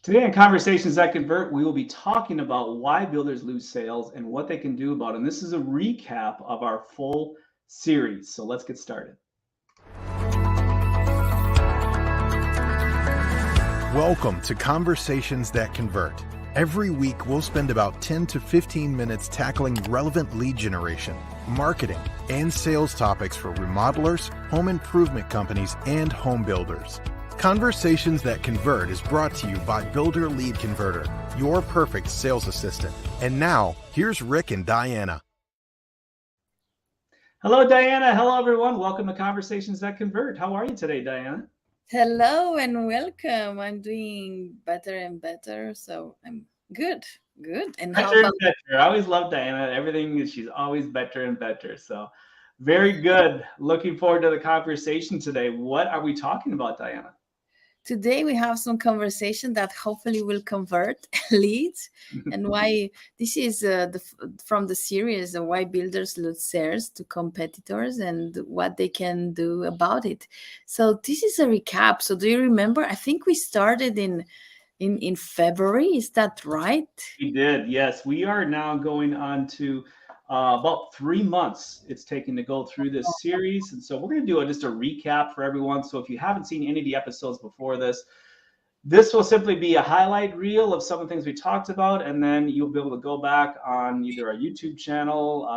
Today in Conversations That Convert, we will be talking about why builders lose sales and what they can do about it. And this is a recap of our full series. So let's get started. Welcome to Conversations That Convert. Every week, we'll spend about 10 to 15 minutes tackling relevant lead generation, marketing, and sales topics for remodelers, home improvement companies, and home builders. Conversations That Convert is brought to you by Builder Lead Converter, your perfect sales assistant. And now, here's Rick and Diana. Hello, Diana. Hello, everyone. Welcome to Conversations That Convert. How are you today, Diana? Hello and welcome. I'm doing better and better, so I'm good. And how Better about and better. I always love Diana. Everything, she's always better and better. So very good. Looking forward to the conversation today. What are we talking about, Diana? today? We have some conversation that hopefully will convert leads, and why this is from the series why builders lose sales to competitors and what they can do about it. So this is a recap. So do you remember? I think we started in February. Is that right? We did, yes. We are now going on to about 3 months it's taken to go through this series. And so we're going to do just a recap for everyone. So if you haven't seen any of the episodes before this will simply be a highlight reel of some of the things we talked about. And then you'll be able to go back on either our YouTube channel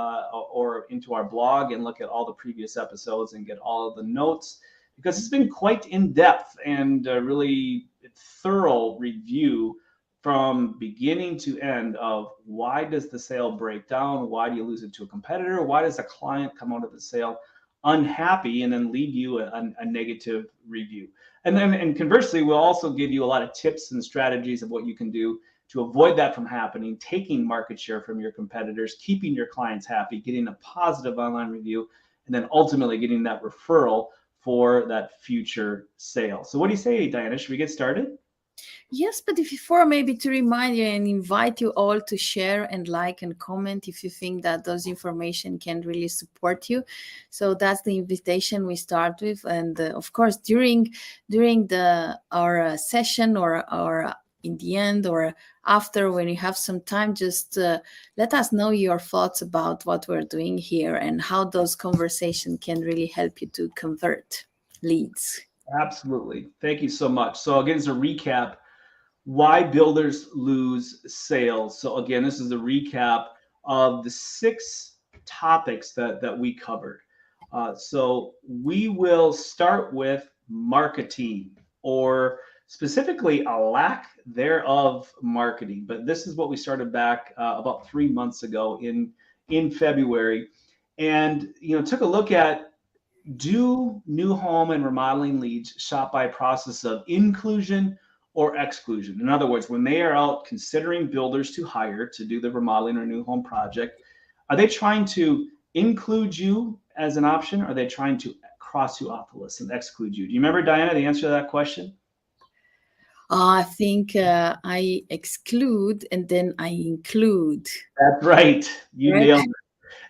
or into our blog and look at all the previous episodes and get all of the notes, because it's been quite in-depth and really thorough review from beginning to end of why does the sale break down? Why do you lose it to a competitor? Why does a client come out of the sale unhappy and then leave you a negative review? And conversely, we'll also give you a lot of tips and strategies of what you can do to avoid that from happening, taking market share from your competitors, keeping your clients happy, getting a positive online review, and then ultimately getting that referral for that future sale. So what do you say, Diana? Should we get started? Yes, but before, maybe to remind you and invite you all to share and like and comment if you think that those information can really support you. So that's the invitation we start with. And of course, during our session or in the end or after, when you have some time, just let us know your thoughts about what we're doing here and how those conversations can really help you to convert leads. Absolutely. Thank you so much. So again, as a recap, why builders lose sales. So again, this is a recap of the 6 topics that we covered. So we will start with marketing, or specifically a lack thereof marketing. But this is what we started back about 3 months ago in February, and took a look at, do new home and remodeling leads shop by a process of inclusion or exclusion? In other words, when they are out considering builders to hire to do the remodeling or new home project, are they trying to include you as an option? Or are they trying to cross you off the list and exclude you? Do you remember, Diana, the answer to that question? I think I exclude and then I include. That's right. You Right? nailed it.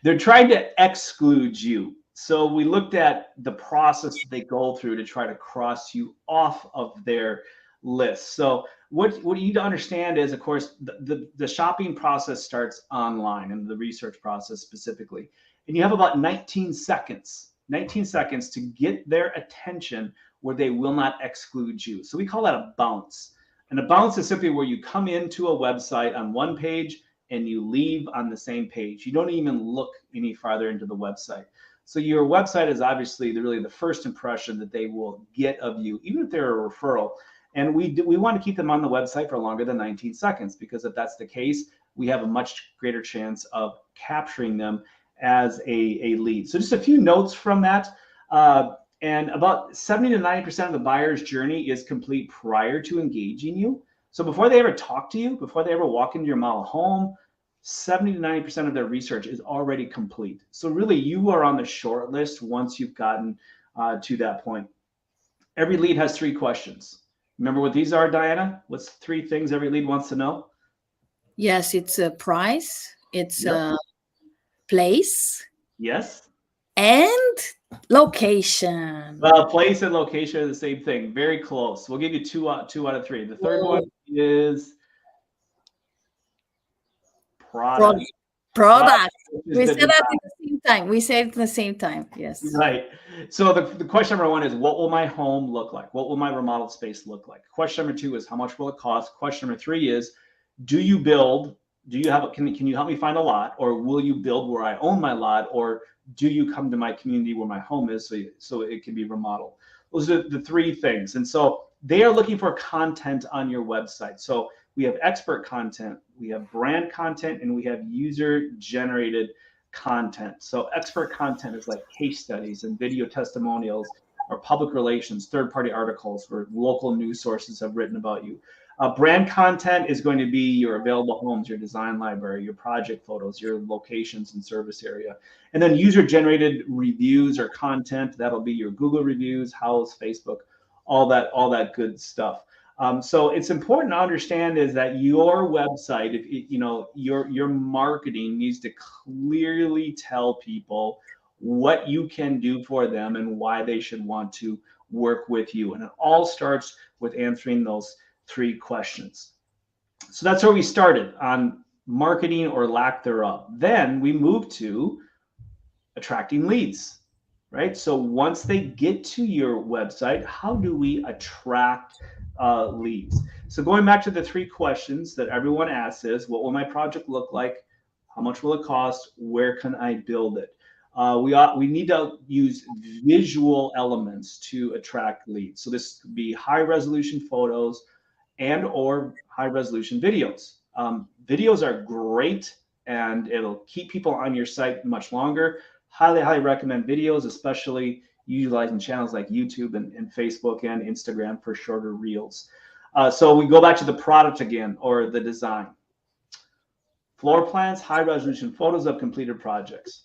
They're trying to exclude you. So we looked at the process that they go through to try to cross you off of their list. So what you need to understand is, of course, the shopping process starts online, and the research process specifically. And you have about 19 seconds to get their attention where they will not exclude you. So we call that a bounce. And a bounce is simply where you come into a website on one page and you leave on the same page. You don't even look any farther into the website. So your website is obviously really the first impression that they will get of you, even if they're a referral. And we want to keep them on the website for longer than 19 seconds, because if that's the case, we have a much greater chance of capturing them as a lead. So just a few notes from that. And about 70 to 90% of the buyer's journey is complete prior to engaging you. So before they ever talk to you, before they ever walk into your model home, 70 to 90% of their research is already complete. So really, you are on the short list once you've gotten to that point. Every lead has 3 questions. Remember what these are, Diana? What's 3 things every lead wants to know? Yes, it's a price, it's Yep. a place, Yes. and and location. Place and location are the same thing. Very close. We'll give you two out of three. The third one is product. Product. We said that at the same time. We said it at the same time. Yes. Right. So the question number one is, what will my home look like? What will my remodeled space look like? Question number two is, how much will it cost? Question number three is, do you build? Do you have? Can you help me find a lot, or will you build where I own my lot, or do you come to my community where my home is, so it can be remodeled? Those are the three things. And so they are looking for content on your website. So we have expert content, we have brand content, and we have user generated content. So expert content is like case studies and video testimonials, or public relations, third-party articles where local news sources have written about you. Brand content is going to be your available homes, your design library, your project photos, your locations and service area. And then user-generated reviews or content, that'll be your Google reviews, Houzz, Facebook, all that good stuff. So it's important to understand is that your website, if you know, your marketing needs to clearly tell people what you can do for them and why they should want to work with you. And it all starts with answering those three questions. So that's where we started on marketing or lack thereof. Then we moved to attracting leads, right? So once they get to your website, how do we attract leads? So going back to the three questions that everyone asks is, what will my project look like? How much will it cost? Where can I build it? We need to use visual elements to attract leads. So this could be high resolution photos and or high resolution videos. Videos are great and it'll keep people on your site much longer. Highly recommend videos, especially utilizing channels like YouTube and Facebook and Instagram for shorter reels. So we go back to the product again, or the design. Floor plans, high resolution photos of completed projects.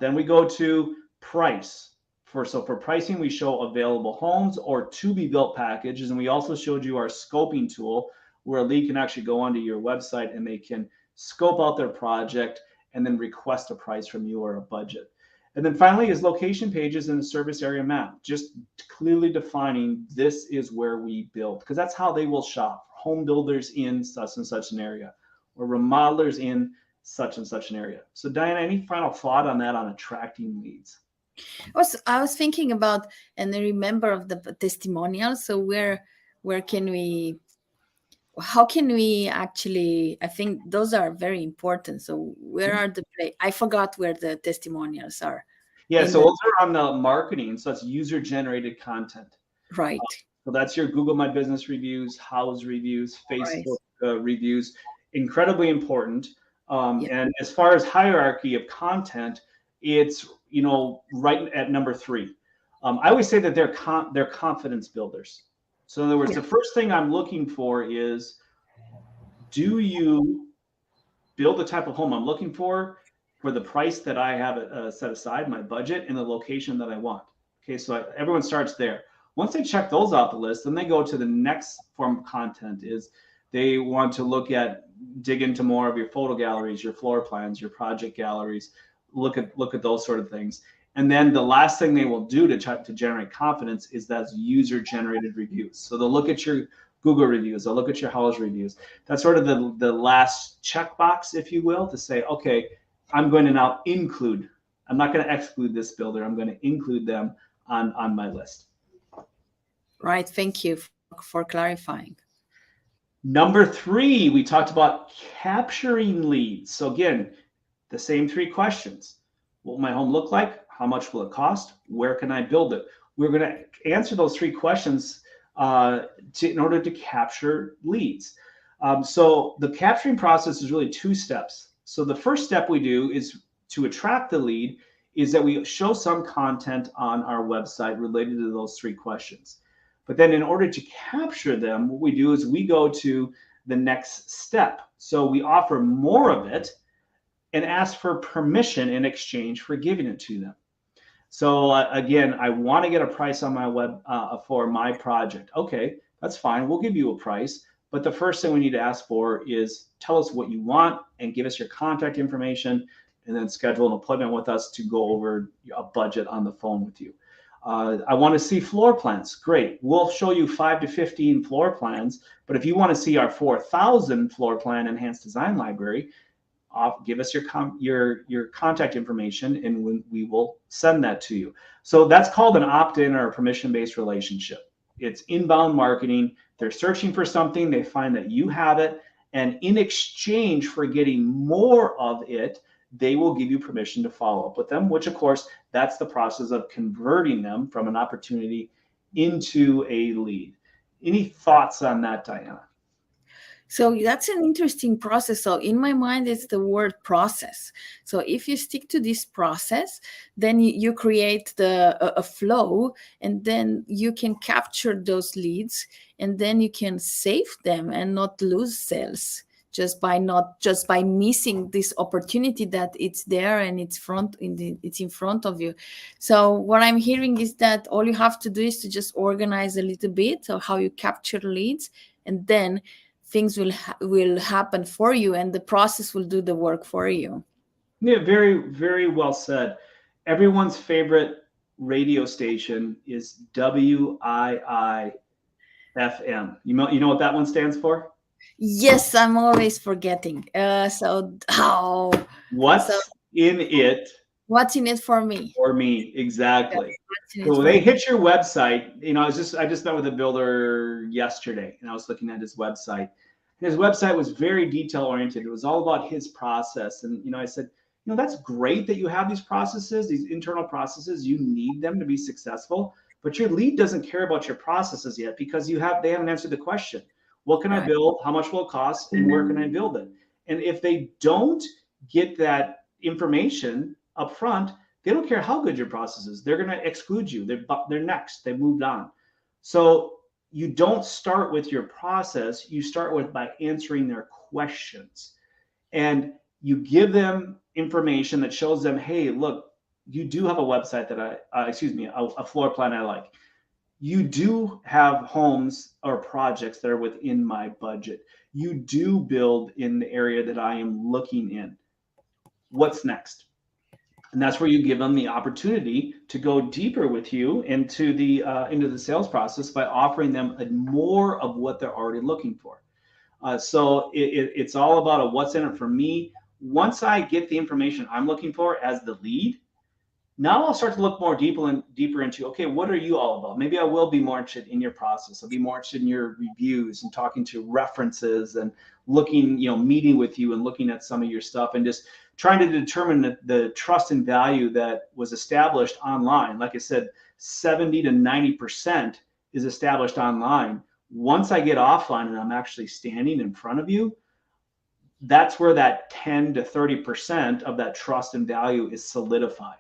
Then we go to price. For pricing, we show available homes or to be built packages. And we also showed you our scoping tool where a lead can actually go onto your website and they can scope out their project and then request a price from you or a budget. And then finally is location pages and the service area map, just clearly defining this is where we build, because that's how they will shop. Home builders in such and such an area, or remodelers in such and such an area. So Diana, any final thought on that, on attracting leads? I was thinking about, and I remember of the testimonials. So where can we, how can we actually, I think those are very important. So where are I forgot where the testimonials are. Yeah, so those are on the marketing. So that's user generated content. Right. So that's your Google My Business reviews, Houzz reviews, Facebook reviews, incredibly important. And as far as hierarchy of content, it's, you know, right at number 3. I always say that they're confidence builders. So in other words, the first thing I'm looking for is, do you build the type of home I'm looking for the price that I have set aside, my budget, and the location that I want? Okay, so everyone starts there. Once they check those off the list, then they go to the next form of content. Is they want to dig into more of your photo galleries, your floor plans, your project galleries, look at those sort of things. And then the last thing they will do to generate confidence is those user generated reviews. So they'll look at your Google reviews, they'll look at your Houzz reviews. That's sort of the last checkbox, if you will, to say, okay, I'm going to now include, I'm not going to exclude this builder, I'm going to include them on my list. Right, thank you for clarifying. Number 3, we talked about capturing leads. So again, the same 3 questions. What will my home look like? How much will it cost? Where can I build it? We're going to answer those 3 questions in order to capture leads. So the capturing process is really 2 steps. So the first step we do is to attract the lead is that we show some content on our website related to those 3 questions. But then in order to capture them, what we do is we go to the next step. So we offer more of it and ask for permission in exchange for giving it to them. So again, I want to get a price on my web for my project. Okay, that's fine. We'll give you a price. But the first thing we need to ask for is tell us what you want and give us your contact information. and then schedule an appointment with us to go over a budget on the phone with you. I want to see floor plans. Great. We'll show you 5 to 15 floor plans. But if you want to see our 4,000 floor plan enhanced design library, give us your contact information, and we will send that to you. So that's called an opt-in or a permission-based relationship. It's inbound marketing. They're searching for something. They find that you have it. And in exchange for getting more of it, they will give you permission to follow up with them, which of course, that's the process of converting them from an opportunity into a lead. Any thoughts on that, Diana? So that's an interesting process. So in my mind, it's the word process. So if you stick to this process, then you create a flow, and then you can capture those leads, and then you can save them and not lose sales just by missing this opportunity that it's there and it's in front of you. So what I'm hearing is that all you have to do is to just organize a little bit of how you capture leads, and then things will happen for you, and the process will do the work for you. Yeah, very, very well said. Everyone's favorite radio station is WIIFM. You know what that one stands for? Yes, I'm always forgetting. What's in it? What's in it for me? For me, exactly. Yeah, so when they hit your website, I just met with a builder yesterday, and I was looking at his website. His website was very detail oriented. It was all about his process. And, I said, that's great that you have these processes, these internal processes. You need them to be successful, but your lead doesn't care about your processes yet, because they haven't answered the question. What can I build? How much will it cost? And where can I build it? And if they don't get that information up front, they don't care how good your process is. They're going to exclude you. They're next. They moved on. So you don't start with your process. You start by answering their questions, and you give them information that shows them, hey, look, you do have a website that a floor plan I like. You do have homes or projects that are within my budget. You do build in the area that I am looking in. What's next? And that's where you give them the opportunity to go deeper with you into the sales process by offering them more of what they're already looking for. So it's all about a what's in it for me. Once I get the information I'm looking for as the lead, now I'll start to look more deeper into, okay, what are you all about? Maybe I will be more interested in your process. I'll be more interested in your reviews and talking to references and looking, meeting with you and looking at some of your stuff and just trying to determine the trust and value that was established online. Like I said, 70 to 90% is established online. Once I get offline and I'm actually standing in front of you, that's where that 10 to 30% of that trust and value is solidified.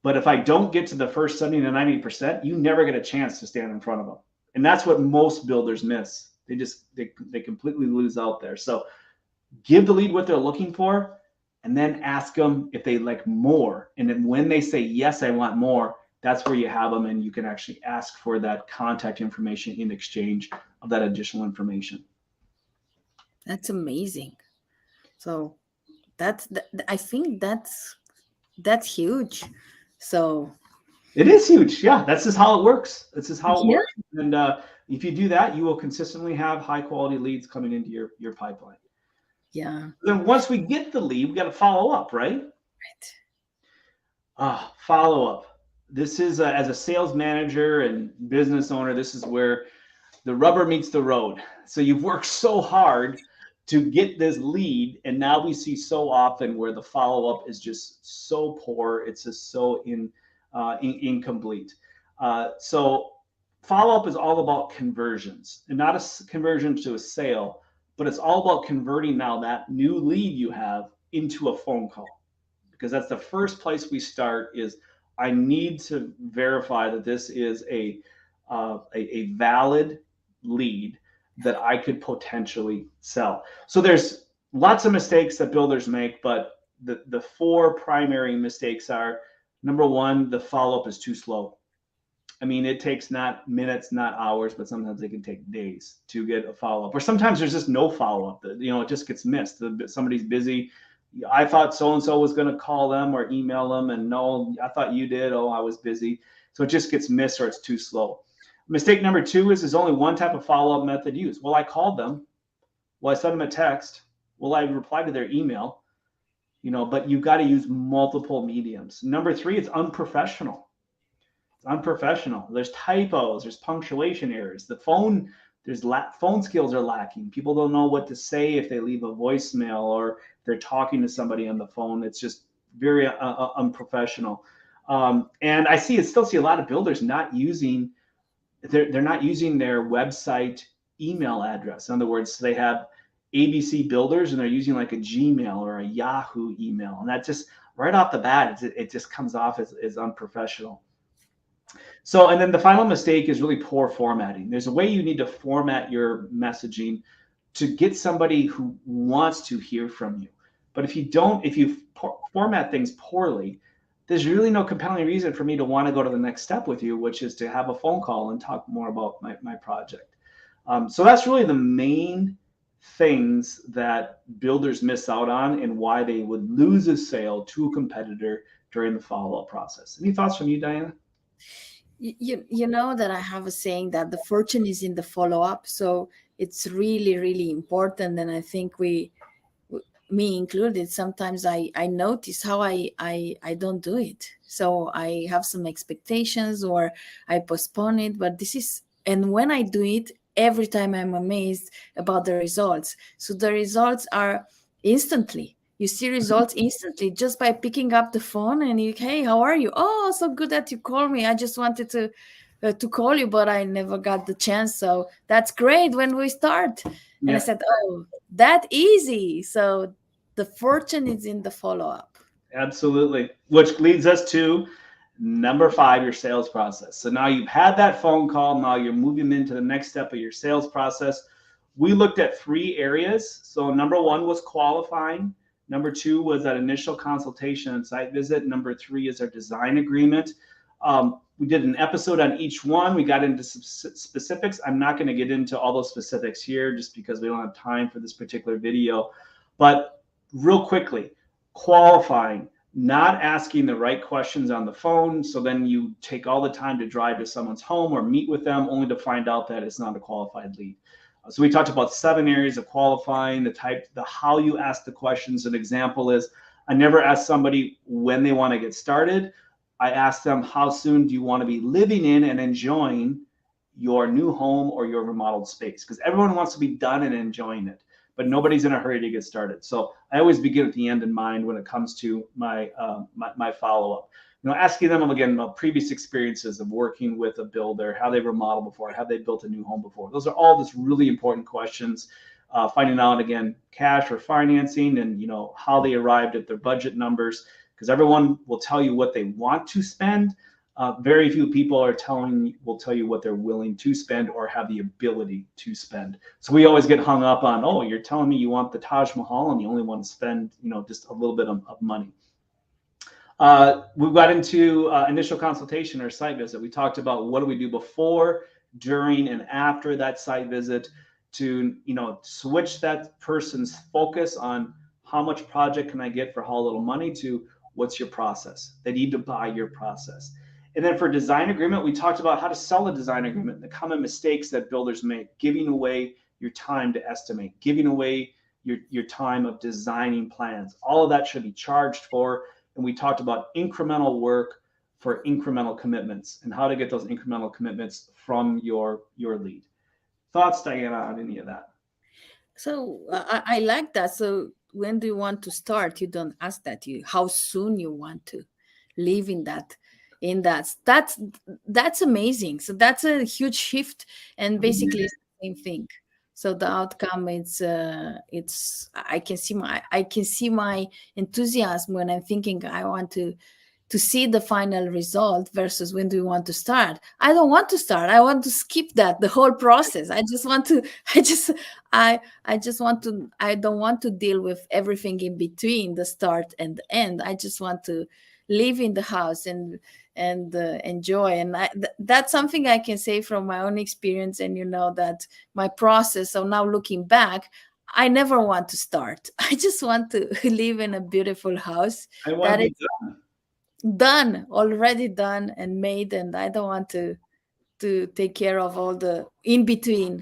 But if I don't get to the first 70 to 90%, you never get a chance to stand in front of them. And that's what most builders miss. They completely lose out there. So give the lead what they're looking for, and then ask them if they like more. And then when they say, yes, I want more, that's where you have them, and you can actually ask for that contact information in exchange of that additional information. That's amazing. So I think that's huge. So it is huge. Yeah, that's just how it works. This is how it works. And if you do that, you will consistently have high quality leads coming into your pipeline. Yeah. Then once we get the lead, we got to follow up, right? Right. Follow up. This is as a sales manager and business owner, this is where the rubber meets the road. So you've worked so hard to get this lead, and now we see so often where the follow-up is just so poor. It's just so incomplete. So follow-up is all about conversions, and not a conversion to a sale, but it's all about converting now that new lead you have into a phone call, because that's the first place we start. Is I need to verify that this is a valid lead that I could potentially sell. So there's lots of mistakes that builders make, but the four primary mistakes are, number one, the follow-up is too slow. I mean, it takes not minutes, not hours, but sometimes it can take days to get a follow-up. Or sometimes there's just no follow-up. It just gets missed. Somebody's busy, I thought so and so was going to call them or email them, and no, I thought you did. Oh, I was busy. So it just gets missed or it's too slow. Mistake number two is there's only one type of follow up method used. Well, I called them. Well, I sent them a text. Well, I replied to their email. But you've got to use multiple mediums. Number three, it's unprofessional. It's unprofessional. There's typos. There's punctuation errors. Phone skills are lacking. People don't know what to say if they leave a voicemail or they're talking to somebody on the phone. It's just very unprofessional. And still see a lot of builders not using. They're not using their website email address. In other words, they have ABC Builders and they're using like a Gmail or a Yahoo email, and that just right off the bat, it just comes off as unprofessional. So, and then the final mistake is really poor formatting. There's a way you need to format your messaging to get somebody who wants to hear from you. But if you format things poorly, there's really no compelling reason for me to want to go to the next step with you, which is to have a phone call and talk more about my project. So that's really the main things that builders miss out on and why they would lose a sale to a competitor during the follow-up process. Any thoughts from you, Diana? You know that I have a saying that the fortune is in the follow-up. So it's really, really important. And I think me included, sometimes I notice how I don't do it. So I have some expectations or I postpone it, and when I do it, every time I'm amazed about the results. So the results are instantly. You see results instantly just by picking up the phone and hey, how are you? Oh, so good that you called me. I just wanted to call you, but I never got the chance. So that's great when we start. And I said, oh, that easy. So the fortune is in the follow-up. Absolutely. Which leads us to number 5, your sales process. So now you've had that phone call. Now you're moving into the next step of your sales process. We looked at 3 areas. So number 1 was qualifying. Number 2 was that initial consultation and site visit. Number 3 is our design agreement. We did an episode on each one. We got into specifics. I'm not going to get into all those specifics here just because we don't have time for this particular video. But real quickly, qualifying, not asking the right questions on the phone. So then you take all the time to drive to someone's home or meet with them only to find out that it's not a qualified lead. So we talked about 7 areas of qualifying, the how you ask the questions. An example is I never ask somebody when they want to get started. I ask them, how soon do you want to be living in and enjoying your new home or your remodeled space? Because everyone wants to be done and enjoying it, but nobody's in a hurry to get started. So I always begin at the end in mind when it comes to my follow-up. Asking them again about previous experiences of working with a builder, how they remodeled before, have they built a new home before. Those are all just really important questions. Finding out again, cash or financing, and how they arrived at their budget numbers, because everyone will tell you what they want to spend. Very few people will tell you what they're willing to spend or have the ability to spend. So we always get hung up on, oh, you're telling me you want the Taj Mahal and you only want to spend, just a little bit of money. We got into initial consultation or site visit. We talked about what do we do before, during, and after that site visit to, switch that person's focus on how much project can I get for how little money to what's your process. They need to buy your process. And then for design agreement, we talked about how to sell a design agreement, the common mistakes that builders make, giving away your time to estimate, giving away your time of designing plans. All of that should be charged for. And we talked about incremental work for incremental commitments and how to get those incremental commitments from your lead. Thoughts, Diana, on any of that? So I like that. So when do you want to start? You don't ask that. How soon you want to live in that. That's amazing. So that's a huge shift, and basically it's the same thing. So the outcome, it's I can see my enthusiasm when I'm thinking I want to see the final result versus when do you want to start. I don't want to start. I want to skip the whole process. I don't want to deal with everything in between the start and the end. I just want to live in the house and enjoy. And that's something I can say from my own experience. And that my process. So now looking back, I never want to start. I just want to live in a beautiful house I want that to is be done. done, already done and made, and I don't want to take care of all the in between.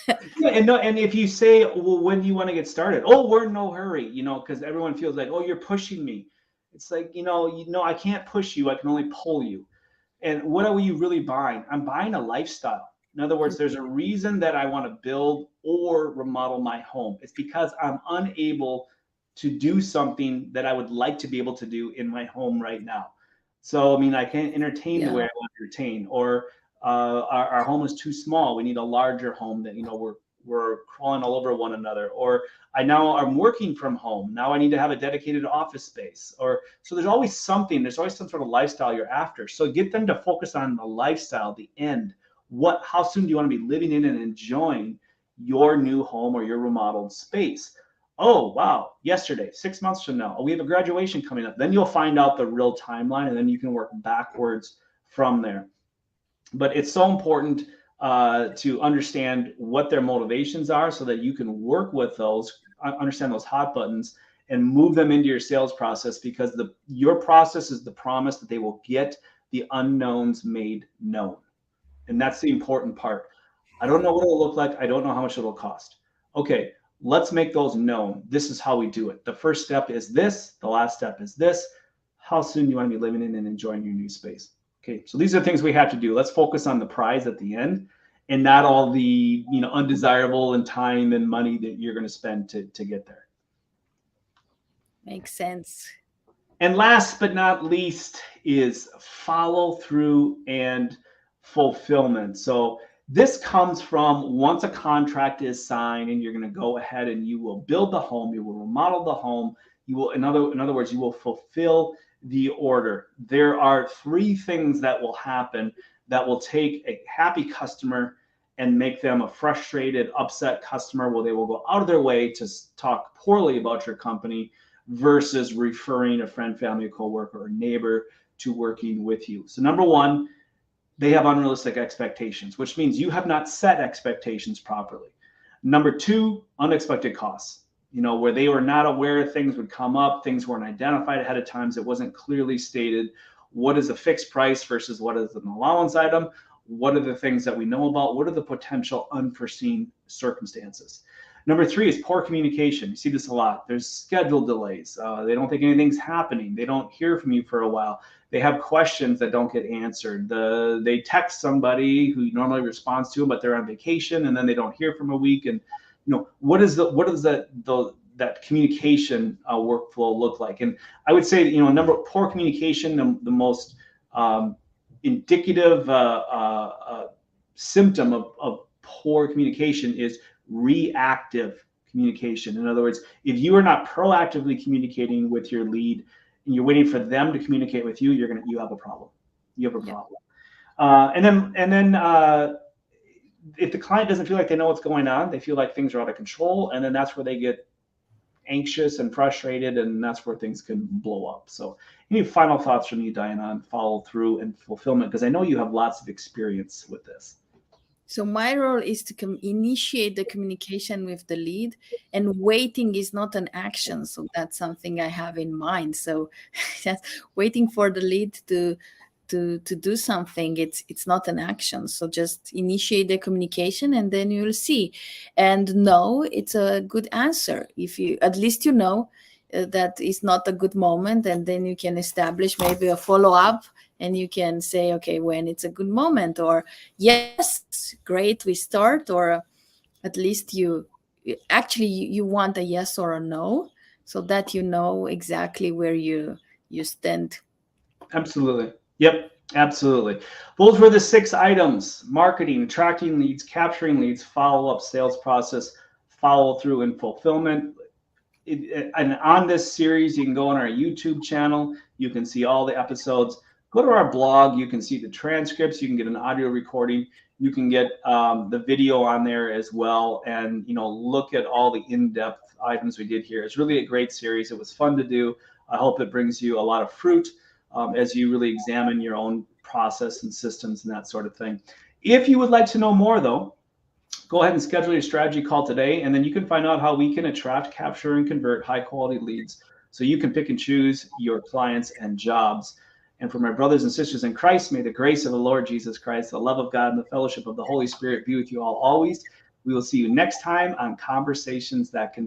Yeah, and no, and if you say, well, when do you want to get started? Oh, we're in no hurry, because everyone feels like, oh, you're pushing me. It's like, I can't push you. I can only pull you. And what are you really buying? I'm buying a lifestyle. In other words, there's a reason that I want to build or remodel my home. It's because I'm unable to do something that I would like to be able to do in my home right now. So, I mean, I can't entertain the way Yeah. I want to entertain, or our home is too small. We need a larger home that, we're crawling all over one another. Or I'm working from home. Now I need to have a dedicated office space. Or so there's always something, there's always some sort of lifestyle you're after. So get them to focus on the lifestyle, the end. How soon do you want to be living in and enjoying your new home or your remodeled space? Oh, wow, yesterday, 6 months from now, oh, we have a graduation coming up. Then you'll find out the real timeline, and then you can work backwards from there. But it's so important to understand what their motivations are so that you can work with those, understand those hot buttons, and move them into your sales process, because your process is the promise that they will get the unknowns made known. And that's the important part. I don't know what it'll look like. I don't know how much it'll cost. Okay, let's make those known. This is how we do it. The first step is this. The last step is this. How soon do you want to be living in and enjoying your new space? Okay, so these are things we have to do. Let's focus on the prize at the end, and not all the undesirable and time and money that you're going to spend to get there. Makes sense. And last but not least is follow through and fulfillment. So this comes from once a contract is signed and you're going to go ahead and you will build the home, you will remodel the home, you will, in other words, you will fulfill the order. There are three things that will happen that will take a happy customer and make them a frustrated, upset customer, where they will go out of their way to talk poorly about your company versus referring a friend, family, coworker, or neighbor to working with you. So number one, they have unrealistic expectations, which means you have not set expectations properly. Number two, unexpected costs, where they were not aware things would come up, things weren't identified ahead of time, it wasn't clearly stated what is a fixed price versus what is an allowance item, what are the things that we know about, what are the potential unforeseen circumstances. Number three is poor communication. You see this a lot. There's schedule delays. They don't think anything's happening. They don't hear from you for a while. They have questions that don't get answered. They text somebody who normally responds to them, but they're on vacation, and then they don't hear from a week. And what does that communication workflow look like? And I would say, poor communication, the most indicative symptom of poor communication is reactive communication. In other words, if you are not proactively communicating with your lead and you're waiting for them to communicate with you, you have a problem. You have a problem. And then if the client doesn't feel like they know what's going on, they feel like things are out of control, and then that's where they get anxious and frustrated, and that's where things can blow up. So any final thoughts from you, Diana, on follow through and fulfillment? Because I know you have lots of experience with this. So my role is to initiate the communication with the lead, and waiting is not an action. So that's something I have in mind. So just waiting for the lead to do something, it's not an action. So just initiate the communication, and then you'll see. And no, it's a good answer. If you, at least that is not a good moment, and then you can establish maybe a follow-up, and you can say, okay, when it's a good moment, or yes, great, we start, or at least you want a yes or a no, so that you know exactly where you stand. Absolutely. Yep, absolutely. Those were the 6 items: marketing, attracting leads, capturing leads, follow-up, sales process, follow through, and fulfillment. And on this series, you can go on our YouTube channel. You can see all the episodes. Go to our blog. You can see the transcripts. You can get an audio recording. You can get the video on there as well, and look at all the in-depth items we did here. It's really a great series. It was fun to do. I hope it brings you a lot of fruit as you really examine your own process and systems and that sort of thing. If you would like to know more, though, Go ahead and schedule your strategy call today, and then you can find out how we can attract, capture, and convert high quality leads so you can pick and choose your clients and jobs. And for my brothers and sisters in Christ, may the grace of the Lord Jesus Christ, the love of God, and the fellowship of the Holy Spirit be with you all always. We will see you next time on Conversations That Convert.